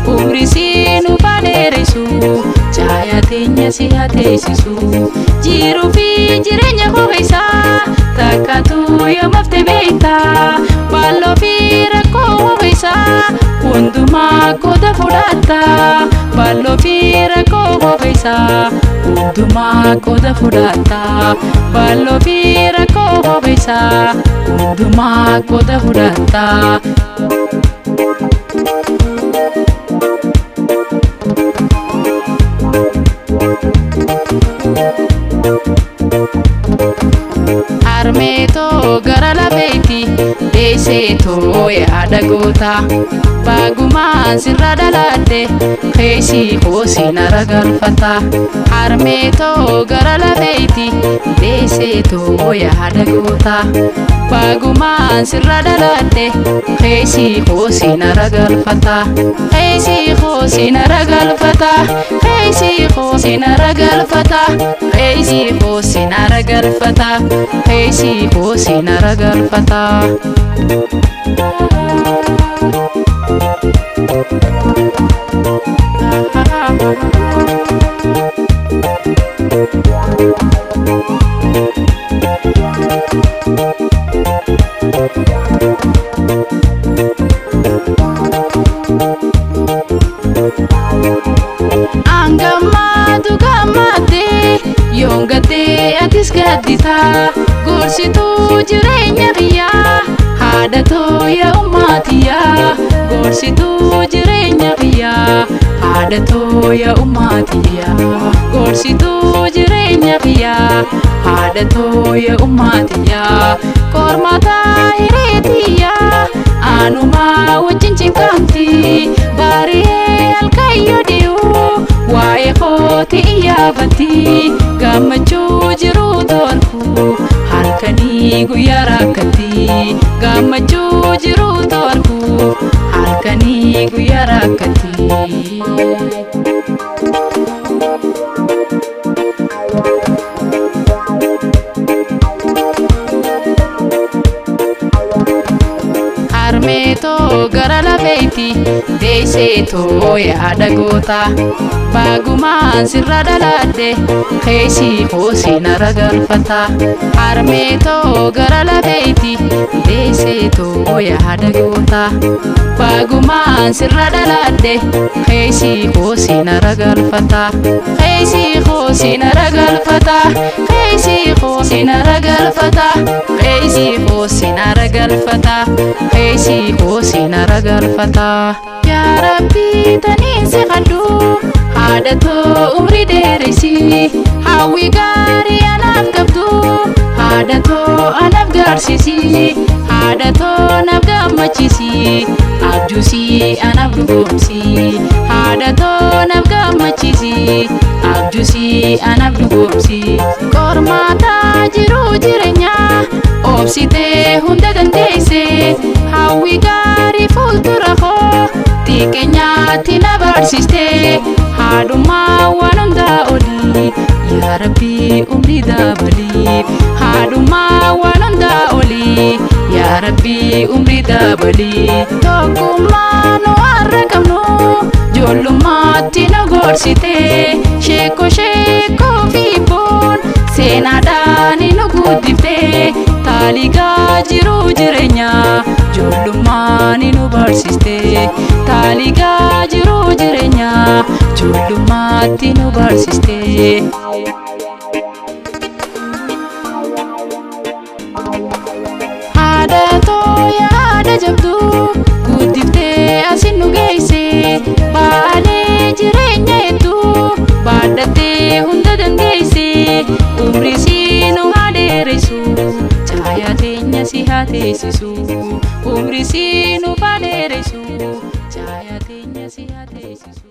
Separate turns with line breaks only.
Umri sinu paderesu cahaya tenya si hatesisu jiru fi jirenya ko kaisa takatu ya mafte beita ballo fi rako kaisa unduma ko da fudata ballo fi rako kaisa unduma ko da fudata ballo fi rako kaisa unduma ko da fudata Armeto gara la beti dese to ya dagota baguma sirada lade khesi khosi naragal fata Armeto gara la beti dese to ya dagota baguma sirada lade khesi khosi naragal fata khesi khosi naragal fata khesi khosi naragal fata khesi khosi naragal fata khesi khosi naragal fata Angamadu gamade yongate atis gadita gorsitu jirenya riya hadato ya umatiya gorsitu jirenya riya hadato ya umatiya gorsitu jirenya riya hadato ya umatiya kormata hiretiya anuma wajincin kanti bari alkayo diu wae khoti iyabati gamachu jiru dorku halkani guyarakati gamachu jiru dorku halkani guyarakati Armeto gara la beti dese to ya dagota baguma sirada lade khesi khosi naragal fata Armeto gara la beti dese to ya dagota baguma sirada lade khesi khosi naragal fata khesi khosi naragal fata khesi khosi naragal fata khesi khosi naragal fata khesi khosi naragal fata ya rabbi tanin se khadu hadato umri derisi hawi gari anaf kabdu hadato anaf garsisi hadato naf gamachisi abjusi anaf dugumsi hadato naf gamachisi abjusi anaf dugumsi kormata jiru jirenya obsite hunda dandeise hawi gari fuldura kho tikenya tina barsiste haduma wanunda oli ya rabbi umri dabali haduma wanunda oli ya rabbi umri dabali tokuma no arkamno joluma tina gorsite sheko sheko vibon senadani no gudifte taliga jiru jirenya jolumani no barsiste taliga jiru jirenya jolumati no barsiste hadato ya hada jabdu gudifte asinu geise bale jirenya yaadattee hunda dandeesse umrii sii nu haa dheeressu caayaa teenya si haa teessisu umrii sii nu haa dheeressu caayaa teenya si haa teessisu.